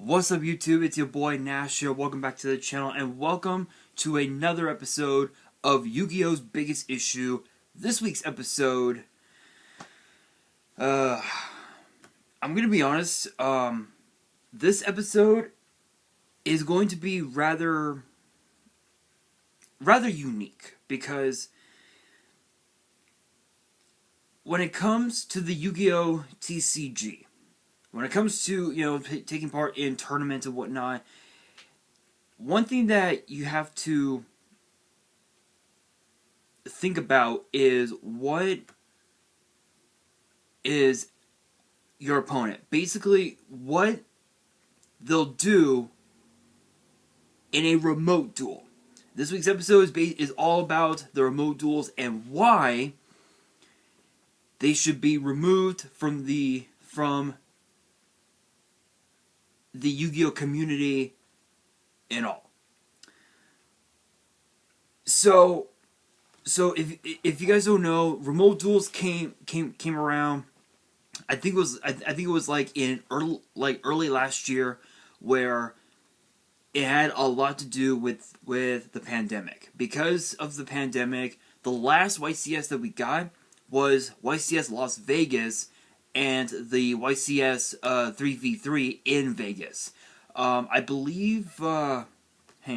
What's up YouTube, it's your boy Nash here, welcome back to the channel and welcome to another episode of YuGiOh's Biggest Issue. This week's episode, I'm gonna be honest, this episode is going to be rather unique because when it comes to the YuGiOh TCG, when it comes to, taking part in tournaments and whatnot, one thing that you have to think about is what is your opponent. Basically, what they'll do in a remote duel. This week's episode is all about the remote duels and why they should be removed from the YuGiOh community and all. So if you guys don't know, remote duels came around. I think it was like in early last year, where it had a lot to do with the pandemic. Because of the pandemic, the last YCS that we got was YCS Las Vegas and the YCS 3v3 in Vegas. I believe. Hang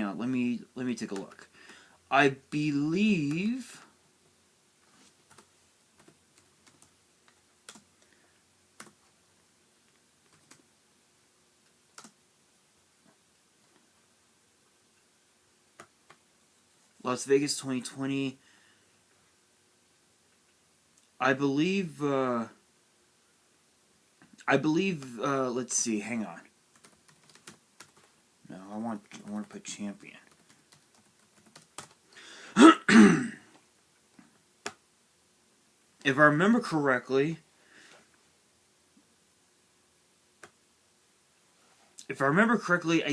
on, let me take a look. I believe. Las Vegas 2020. I believe. Let's see. Hang on. No, I want to put champion. If I remember correctly, I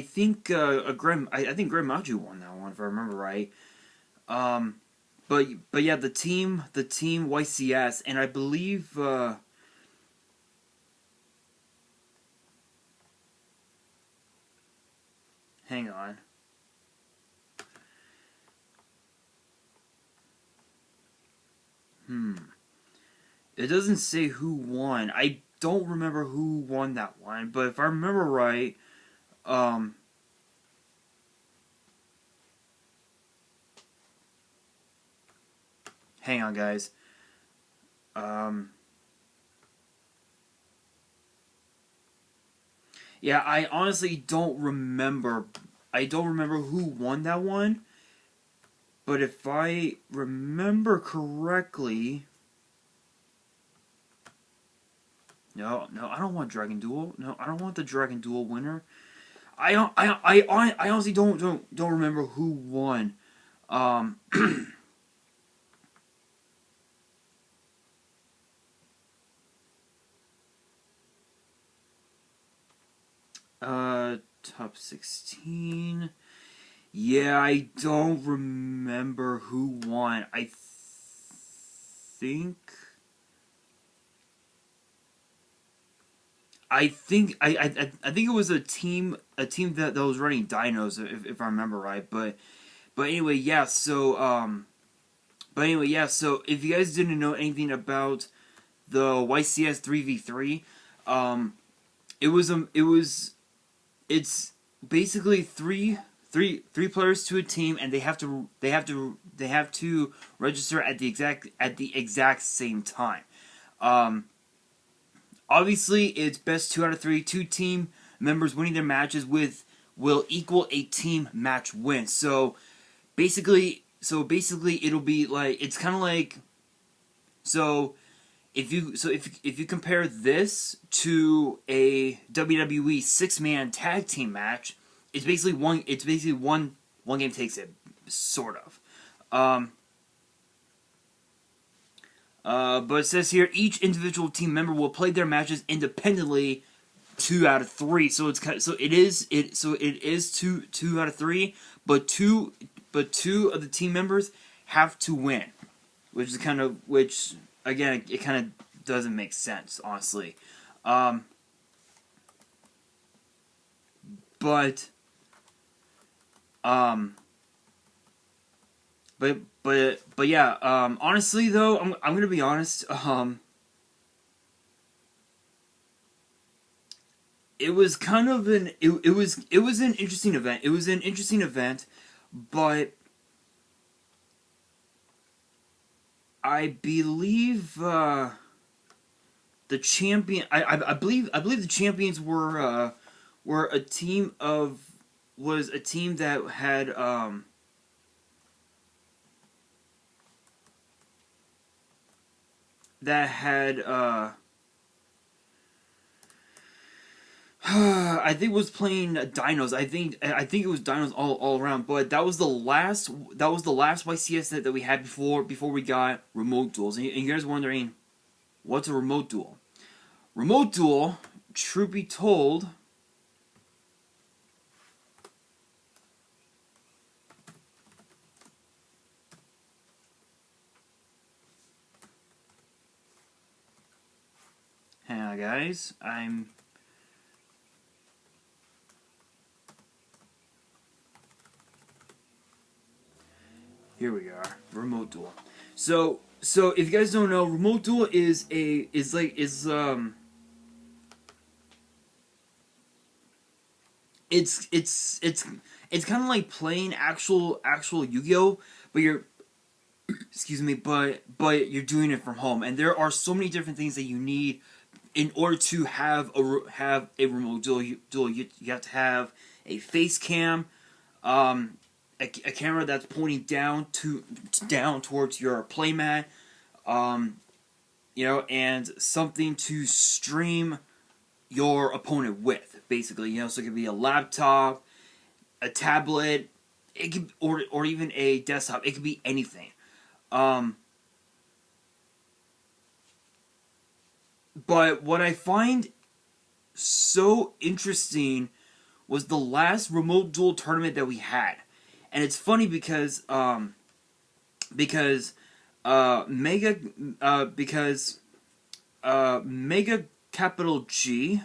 think Grandmaju won that one. If I remember right. But yeah, the team YCS, and I believe. Hang on. It doesn't say who won. I don't remember who won that one, but if I remember right, hang on, guys. Yeah, I honestly don't remember. I don't remember who won that one. But if I remember correctly... No, I don't want Dragon Duel. No, I don't want the Dragon Duel winner. I honestly don't remember who won. Top 16. Yeah, I don't remember who won. I think it was a team that was running dinos, if I remember right. But anyway, yeah. So So if you guys didn't know anything about the YCS 3v3, it's basically three players to a team, and they have to register at the exact same time. Obviously, it's best 2 out of 3. 2 team members winning their matches will equal a team match win. So basically, it'll be like, it's kind of like, if you compare this to a WWE 6-man tag team match, it's basically one game takes it, sort of. But it says here, each individual team member will play their matches independently 2 out of 3. So it is 2 out of 3, but two of the team members have to win, which again, it kind of doesn't make sense, honestly. But um but yeah, honestly though, I'm gonna be honest, it was kind of it was an interesting event. It was an interesting event, but I believe the champion. I believe the champions were a team of was a team that had I think was playing Dinos. I think it was Dinos all around. But that was the last YCS that we had before we got Remote Duels. And you guys are wondering, what's a Remote Duel? Remote Duel, truth be told, hang on guys, here we are, Remote Duel. So if you guys don't know, Remote Duel is it's kind of like playing actual Yu-Gi-Oh, but you're excuse me, but you're doing it from home, and there are so many different things that you need in order to have a remote duel. You have to have a face cam, a camera that's pointing down towards your playmat, and something to stream your opponent with, basically. So it could be a laptop, a tablet, it could, or even a desktop. It could be anything. But what I find so interesting was the last Remote Duel tournament that we had. And it's funny because Mega capital G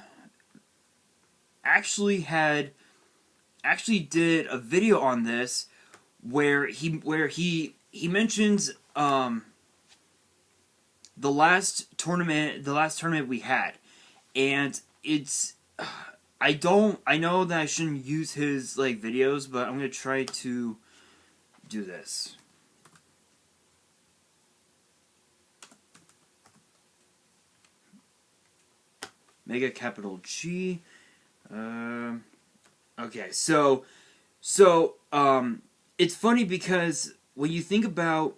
actually did a video on this where he mentions the last tournament we had, and it's I know that I shouldn't use his videos, but I'm gonna try to do this. Mega capital G. Okay, so it's funny because when you think about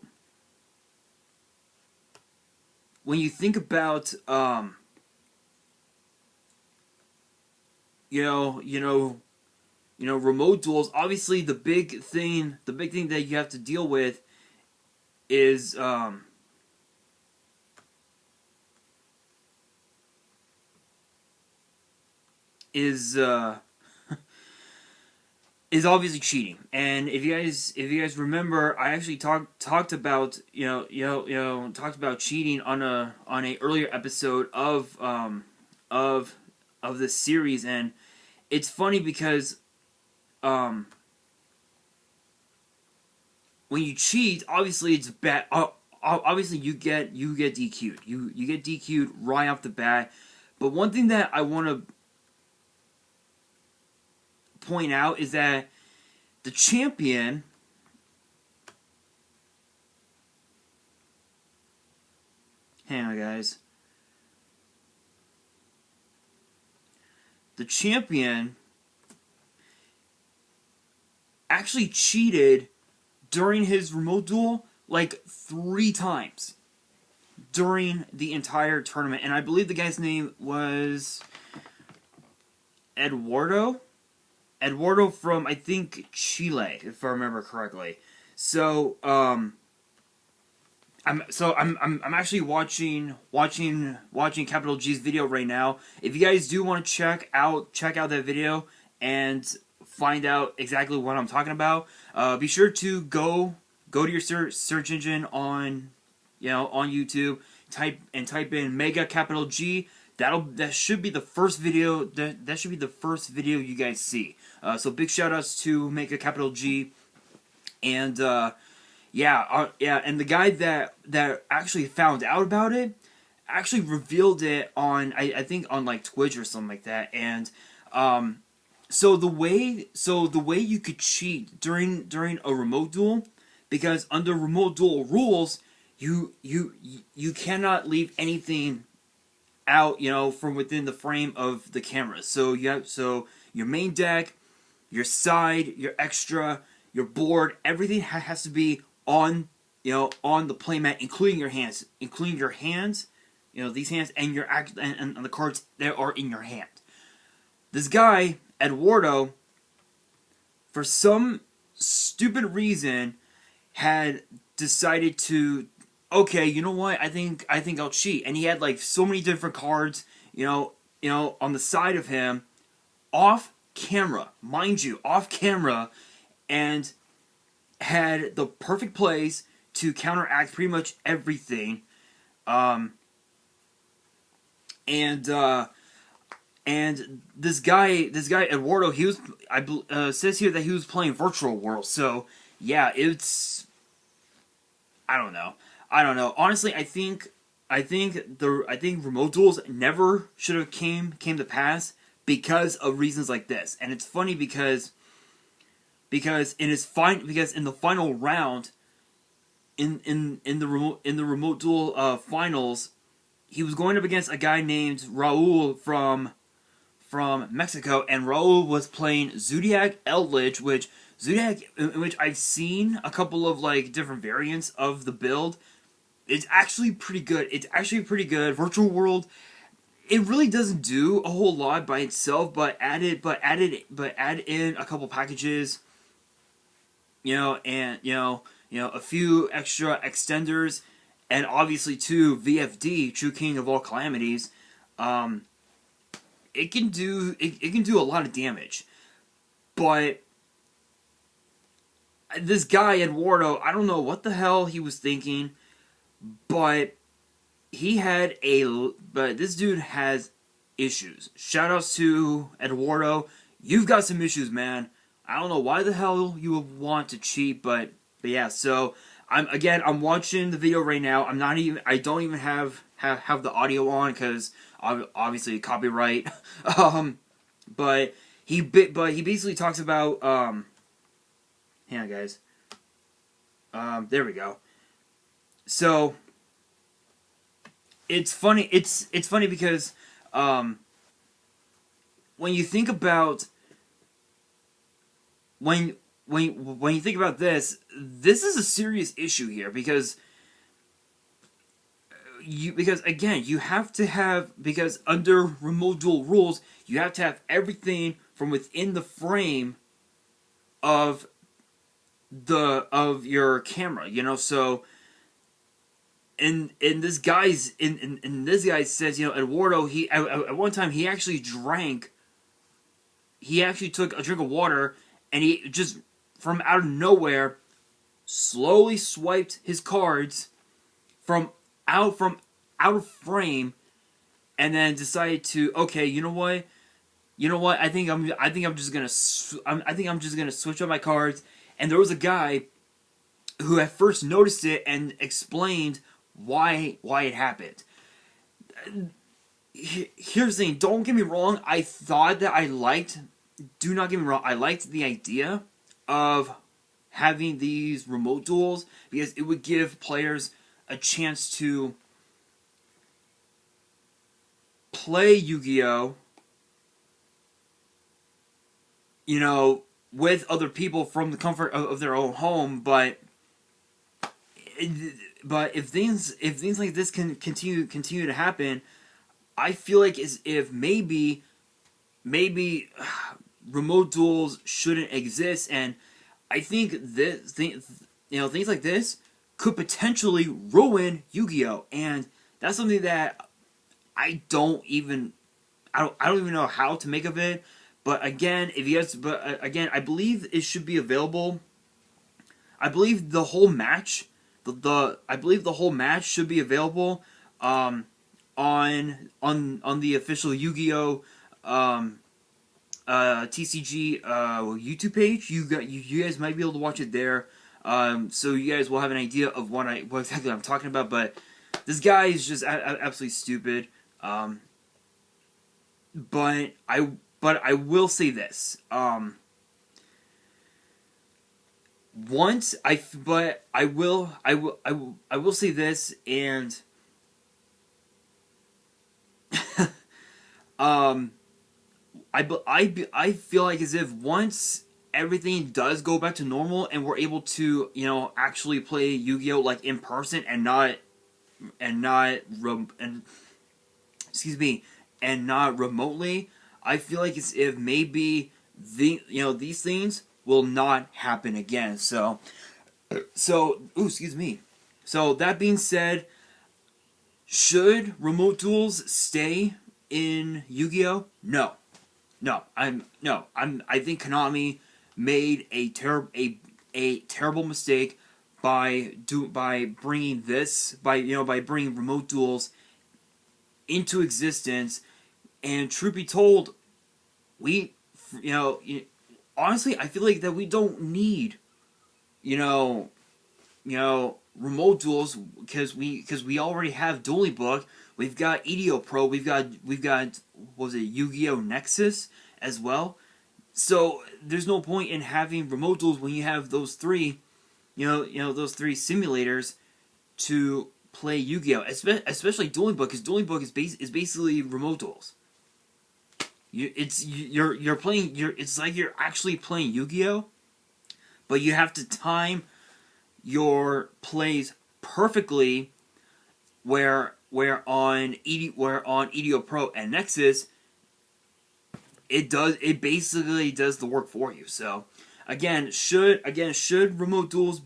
remote duels, obviously the big thing that you have to deal with is is obviously cheating. And if you guys remember, I actually talked about cheating on a earlier episode of this series. And it's funny because when you cheat, obviously it's bad. Obviously you get DQ'd. You get DQ'd right off the bat. But one thing that I want to point out is that the champion hang on guys, the champion actually cheated during his remote duel 3 times during the entire tournament, and I believe the guy's name was Eduardo from, I think, Chile, if I remember correctly. So I'm actually watching Capital G's video right now. If you guys do want to check out that video and find out exactly what I'm talking about, be sure to go to your search engine on YouTube, type in Mega Capital G. that should be the first video that should be the first video you guys see. So big shout outs to Make a Capital G, and yeah, and the guy that actually found out about it actually revealed it on I think on like Twitch or something like that. And so the way you could cheat during a remote duel, because under remote duel rules, you cannot leave anything out, from within the frame of the camera. So your main deck, your side, your extra, your board, everything has to be on on the playmat, including your hands, these hands and and the cards that are in your hand. This guy Eduardo, for some stupid reason, had decided to, okay, you know what? I think I'll cheat, and he had like so many different cards, on the side of him, off camera, mind you, off camera, and had the perfect plays to counteract pretty much everything, and this guy Eduardo, he was says here that he was playing Virtual World. So yeah, it's I don't know. Honestly, I think Remote Duels never should have came to pass because of reasons like this. And it's funny because in the final round in the Remote Duel finals, he was going up against a guy named Raul from Mexico, and Raul was playing Zodiac Eldritch, which I've seen a couple of like different variants of the build. It's actually pretty good. Virtual World, it really doesn't do a whole lot by itself, but add in a couple packages, and a few extra extenders, and obviously too VFD, True King of All Calamities. It can do a lot of damage, but this guy Eduardo, I don't know what the hell he was thinking, but this dude has issues. Shoutouts to Eduardo. You've got some issues, man. I don't know why the hell you would want to cheat, but yeah. So I'm watching the video right now. I don't even have the audio on because obviously copyright. But he basically talks about hang on, guys. There we go. So it's funny. It's funny because when you think about when you think about this is a serious issue here because again you have to have, because under Remote Duel rules you have to have everything from within the frame of your camera, so in this guy's sense, Eduardo, he at one time he actually took a drink of water, and he just from out of nowhere slowly swiped his cards from out of frame, and then decided to, okay, you know what, I think I'm just gonna switch up my cards. And there was a guy who at first noticed it and explained why it happened. Here's the thing, don't get me wrong, do not get me wrong, I liked the idea of having these remote duels because it would give players a chance to play Yu-Gi-Oh! With other people from the comfort of their own home, but if things like this can continue to happen, I feel like as if maybe remote duels shouldn't exist, and I think things like this could potentially ruin Yu-Gi-Oh! And that's something that I don't even know how to make of it. But again, I believe it should be available. I believe the whole match, the whole match should be available on the official YuGiOh TCG YouTube page. You guys might be able to watch it there. So you guys will have an idea of what exactly I'm talking about. But this guy is just absolutely stupid. But I will say this. I will say this, and I feel like as if once everything does go back to normal and we're able to, you know, actually play Yu-Gi-Oh like in person and not remotely, I feel like as if maybe these things will not happen again. So excuse me. So that being said, should Remote Duels stay in Yu-Gi-Oh? No. I think Konami made a terrible mistake by bringing Remote Duels into existence. And truth be told, honestly, I feel like that we don't need Remote Duels because we already have Dueling Book. We've got EDO Pro. We've got what was it, Yu-Gi-Oh Nexus as well. So there's no point in having Remote Duels when you have those three, those three simulators to play Yu-Gi-Oh, especially Dueling Book, because Dueling Book is basically Remote Duels. It's like you're actually playing Yu-Gi-Oh, but you have to time your plays perfectly. Where on EDO Pro and Nexus, it basically does the work for you. So should Remote Duels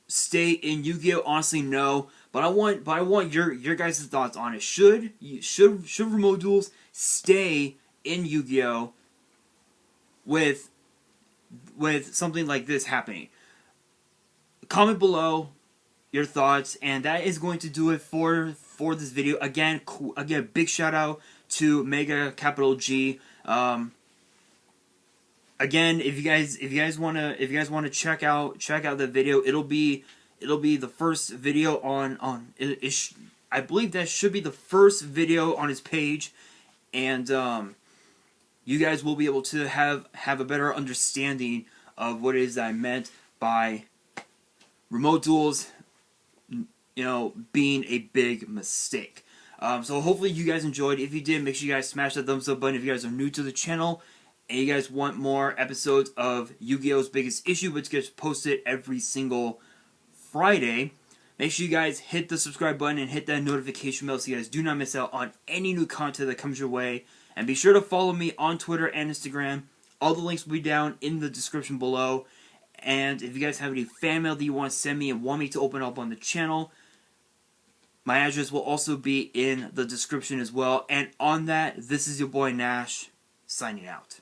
stay in Yu-Gi-Oh? Honestly, no. But I want your guys' thoughts on it. Should Remote Duels stay in Yu-Gi-Oh with something like this happening? Comment below your thoughts, and that is going to do it for this video. Again, big shout out to Mega Capital G. Again, if you guys wanna check out the video, it'll be the first video on I believe that should be the first video on his page, and you guys will be able to have a better understanding of what it is that I meant by Remote Duels, being a big mistake. So hopefully you guys enjoyed. If you did, make sure you guys smash that thumbs up button. If you guys are new to the channel and you guys want more episodes of Yu-Gi-Oh's Biggest Issue, which gets posted every single Friday, make sure you guys hit the subscribe button and hit that notification bell so you guys do not miss out on any new content that comes your way. And be sure to follow me on Twitter and Instagram. All the links will be down in the description below. And if you guys have any fan mail that you want to send me and want me to open up on the channel, my address will also be in the description as well. And on that, this is your boy Nash, signing out.